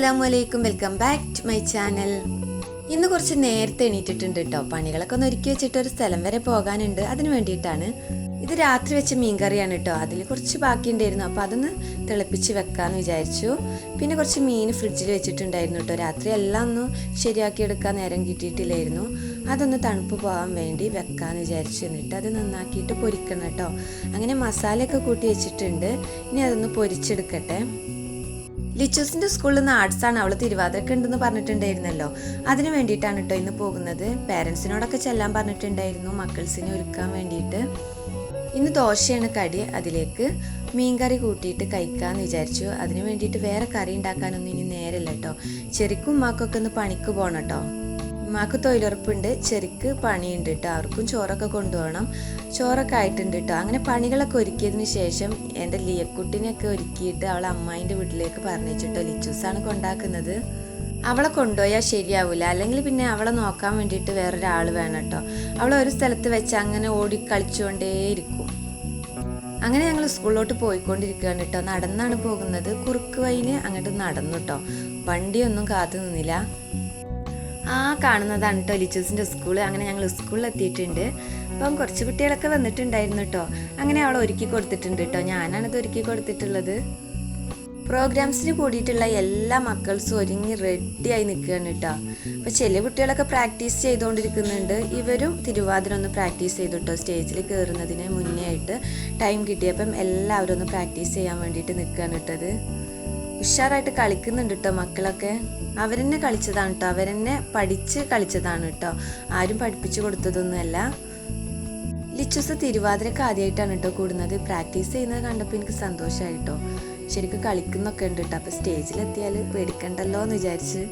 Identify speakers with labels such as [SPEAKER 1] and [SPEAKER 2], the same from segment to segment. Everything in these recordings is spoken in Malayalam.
[SPEAKER 1] അസ്സലാമലൈക്കും, welcome back to my channel. ഇന്ന് കുറച്ച് നേരത്തെ എണീറ്റിട്ടുണ്ട് കേട്ടോ. പണികളൊക്കെ ഒന്ന് ഒരുക്കി വെച്ചിട്ട് ഒരു സ്ഥലം വരെ പോകാനുണ്ട്, അതിന് വേണ്ടിയിട്ടാണ്. ഇത് രാത്രി വെച്ച മീൻകറിയാണ് കേട്ടോ. അതിൽ കുറച്ച് ബാക്കി ഉണ്ടായിരുന്നു, അപ്പോൾ അതൊന്ന് തിളപ്പിച്ച് വെക്കാമെന്ന് വിചാരിച്ചു. പിന്നെ കുറച്ച് മീൻ ഫ്രിഡ്ജിൽ വെച്ചിട്ടുണ്ടായിരുന്നു കേട്ടോ. രാത്രി എല്ലാം ഒന്ന് ശരിയാക്കിയെടുക്കാൻ നേരം കിട്ടിയിട്ടില്ലായിരുന്നു. അതൊന്ന് തണുപ്പ് പോകാൻ വേണ്ടി വെക്കാമെന്ന് വിചാരിച്ചു. എന്നിട്ട് അത് നന്നാക്കിയിട്ട് പൊരിക്കണം കേട്ടോ. അങ്ങനെ മസാലയൊക്കെ കൂട്ടി വെച്ചിട്ടുണ്ട്. ഇനി അതൊന്ന് പൊരിച്ചെടുക്കട്ടെ. ലിച്ചൂസിൻ്റെ സ്കൂളിൽ നിന്ന് ആർട്സാണ്, അവൾ തിരുവാതിരക്ക് ഉണ്ടെന്ന് പറഞ്ഞിട്ടുണ്ടായിരുന്നല്ലോ. അതിന് വേണ്ടിയിട്ടാണ് കേട്ടോ ഇന്ന് പോകുന്നത്. പേരൻസിനോടൊക്കെ ചെല്ലാൻ പറഞ്ഞിട്ടുണ്ടായിരുന്നു മക്കൾസിനെ ഒരുക്കാൻ വേണ്ടിയിട്ട്. ഇന്ന് ദോശയാണ് കടി. അതിലേക്ക് മീൻകറി കൂട്ടിയിട്ട് കഴിക്കാമെന്ന് വിചാരിച്ചു. അതിന് വേണ്ടിയിട്ട് വേറെ കറി ഉണ്ടാക്കാനൊന്നും ഇനി നേരമില്ല കേട്ടോ. ചെറിക്കും ഉമ്മാക്കൊക്കെ ഒന്ന് പണിക്ക് പോകണം കേട്ടോ. ഉമ്മാക്ക് തൊഴിലുറപ്പുണ്ട്, ചെറിക്ക് പണിയുണ്ട് കേട്ടോ. അവർക്കും ചോറൊക്കെ കൊണ്ടുപോകണം. ചോറൊക്കെ ആയിട്ടുണ്ട് കേട്ടോ. അങ്ങനെ പണികളൊക്കെ ഒരുക്കിയതിന് ശേഷം എൻ്റെ ലിയക്കുട്ടിനെയൊക്കെ ഒരുക്കിയിട്ട് അവളെ അമ്മായിൻ്റെ വീട്ടിലേക്ക് പറഞ്ഞിട്ടോ. ലിച്ചൂസാണ് കൊണ്ടാക്കുന്നത്. അവളെ കൊണ്ടുപോയാൽ ശരിയാവില്ല, അല്ലെങ്കിൽ പിന്നെ അവളെ നോക്കാൻ വേണ്ടിയിട്ട് വേറൊരാൾ വേണം കേട്ടോ. അവളെ ഒരു സ്ഥലത്ത് വെച്ച് അങ്ങനെ ഓടി കളിച്ചുകൊണ്ടേയിരിക്കും. അങ്ങനെ ഞങ്ങൾ സ്കൂളിലോട്ട് പോയിക്കൊണ്ടിരിക്കുകയാണ് കേട്ടോ. നടന്നാണ് പോകുന്നത്. കുറുക്ക് വഴിയിൽ അങ്ങോട്ട് നടന്നു കേട്ടോ. വണ്ടിയൊന്നും കാത്തു നിന്നില്ല. കാണുന്നതാണ് കേട്ടോ ലിച്ചൂസിൻ്റെ സ്കൂള്. അങ്ങനെ ഞങ്ങൾ സ്കൂളിൽ എത്തിയിട്ടുണ്ട്. അപ്പം കുറച്ച് കുട്ടികളൊക്കെ വന്നിട്ടുണ്ടായിരുന്നു കേട്ടോ. അങ്ങനെ അവളെ ഒരുക്കി കൊടുത്തിട്ടുണ്ട് കേട്ടോ. ഞാനാണിത് ഒരുക്കി കൊടുത്തിട്ടുള്ളത്. പ്രോഗ്രാംസിന് കൂടിയിട്ടുള്ള എല്ലാ മക്കൾസും ഒരുങ്ങി റെഡിയായി നിൽക്കുകയാണ് കേട്ടോ. അപ്പോൾ ചില കുട്ടികളൊക്കെ പ്രാക്ടീസ് ചെയ്തുകൊണ്ടിരിക്കുന്നുണ്ട്. ഇവരും തിരുവാതിര ഒന്ന് പ്രാക്ടീസ് ചെയ്തു കേട്ടോ. സ്റ്റേജിൽ കയറുന്നതിന് മുന്നേ ആയിട്ട് ടൈം കിട്ടിയപ്പം എല്ലാവരും ഒന്ന് പ്രാക്ടീസ് ചെയ്യാൻ വേണ്ടിയിട്ട് നിൽക്കുകയാണ് കേട്ടത്. ഉഷാറായിട്ട് കളിക്കുന്നുണ്ട് കേട്ടോ മക്കളൊക്കെ. അവരെന്നെ കളിച്ചതാണ് കേട്ടോ. അവരെന്നെ പഠിച്ച് കളിച്ചതാണ് കേട്ടോ. ആരും പഠിപ്പിച്ചു കൊടുത്തതൊന്നുമല്ല. ലിച്ചൂസ് തിരുവാതിരക്ക് ആദ്യമായിട്ടാണ് കേട്ടോ കൂടുന്നത്. പ്രാക്ടീസ് ചെയ്യുന്നത് കണ്ടപ്പോൾ എനിക്ക് സന്തോഷമായിട്ടോ. ശരിക്കും കളിക്കുന്നൊക്കെ ഉണ്ട് കേട്ടോ. അപ്പോൾ സ്റ്റേജിലെത്തിയാൽ പേടിക്കണ്ടല്ലോ എന്ന് വിചാരിച്ച്.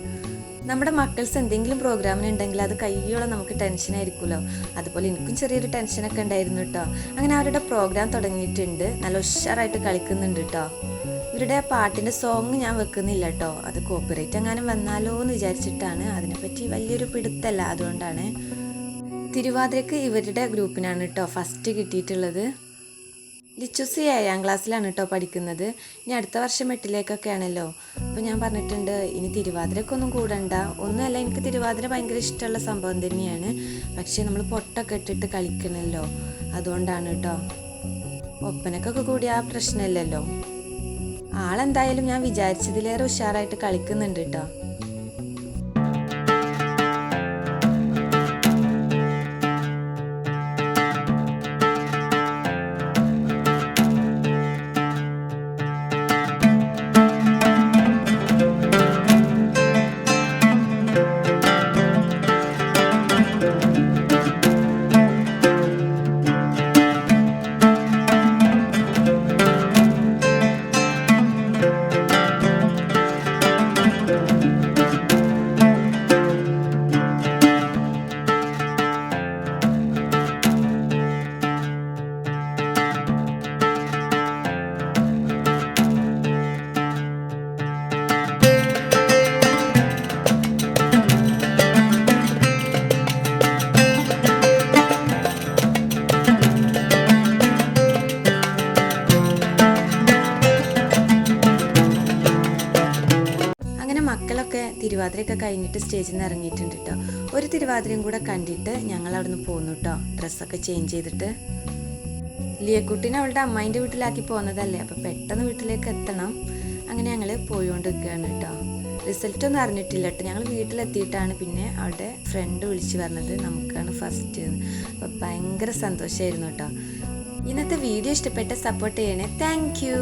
[SPEAKER 1] നമ്മുടെ മക്കൾസ് എന്തെങ്കിലും പ്രോഗ്രാമിനുണ്ടെങ്കിൽ അത് കയ്യോളം നമുക്ക് ടെൻഷനായിരിക്കുമല്ലോ. അതുപോലെ എനിക്കും ചെറിയൊരു ടെൻഷനൊക്കെ ഉണ്ടായിരുന്നു കേട്ടോ. അങ്ങനെ അവരുടെ പ്രോഗ്രാം തുടങ്ങിയിട്ടുണ്ട്. നല്ല ഉഷാറായിട്ട് കളിക്കുന്നുണ്ട് കേട്ടോ. ഇവരുടെ പാട്ടിൻ്റെ സോങ് ഞാൻ വെക്കുന്നില്ല കേട്ടോ. അത് കോപ്പിറൈറ്റ് എങ്ങാനും വന്നാലോ എന്ന് വിചാരിച്ചിട്ടാണ്. അതിനെപ്പറ്റി വലിയൊരു പിടുത്തല്ല, അതുകൊണ്ടാണ്. തിരുവാതിരക്ക് ഇവരുടെ ഗ്രൂപ്പിനാണ് കേട്ടോ ഫസ്റ്റ് കിട്ടിയിട്ടുള്ളത്. ലിച്ചൂസ് 7ാം ക്ലാസ്സിലാണ് കേട്ടോ പഠിക്കുന്നത്. ഇനി അടുത്ത വർഷം 8ലേക്കൊക്കെ ആണല്ലോ. അപ്പോൾ ഞാൻ പറഞ്ഞിട്ടുണ്ട് ഇനി തിരുവാതിരക്കൊന്നും കൂടണ്ട. ഒന്നുമല്ല, എനിക്ക് തിരുവാതിര ഭയങ്കര ഇഷ്ടമുള്ള സംഭവം തന്നെയാണ്. പക്ഷേ നമ്മൾ പൊട്ടൊക്കെ ഇട്ടിട്ട് കളിക്കണമല്ലോ, അതുകൊണ്ടാണ് കേട്ടോ. ഒപ്പനക്കൊക്കെ കൂടി ആ പ്രശ്നമില്ലല്ലോ. ആളെന്തായാലും ഞാൻ വിചാരിച്ചതിലേറെ ഉഷാറായിട്ട് കളിക്കുന്നുണ്ട് കേട്ടോ. മക്കളൊക്കെ തിരുവാതിരയൊക്കെ കഴിഞ്ഞിട്ട് സ്റ്റേജിൽ നിന്ന് ഇറങ്ങിയിട്ടുണ്ട് കേട്ടോ. ഒരു തിരുവാതിരയും കൂടെ കണ്ടിട്ട് ഞങ്ങൾ അവിടെ നിന്ന് പോന്നു കേട്ടോ. ഡ്രസ്സൊക്കെ ചേഞ്ച് ചെയ്തിട്ട്. ലിയക്കുട്ടിനെ അവളുടെ അമ്മായിൻ്റെ വീട്ടിലാക്കി പോകുന്നതല്ലേ, അപ്പോൾ പെട്ടെന്ന് വീട്ടിലേക്ക് എത്തണം. അങ്ങനെ ഞങ്ങൾ പോയിക്കൊണ്ടിരിക്കുകയാണ് കേട്ടോ. റിസൾട്ടൊന്നും അറിഞ്ഞിട്ടില്ല കേട്ടോ. ഞങ്ങൾ വീട്ടിലെത്തിയിട്ടാണ് പിന്നെ അവളുടെ ഫ്രണ്ട് വിളിച്ച് പറഞ്ഞത് നമുക്കാണ് ഫസ്റ്റ്. അപ്പോൾ ഭയങ്കര സന്തോഷമായിരുന്നു കേട്ടോ. ഇന്നത്തെ വീഡിയോ ഇഷ്ടപ്പെട്ട സപ്പോർട്ട് ചെയ്യണേ. Thank you.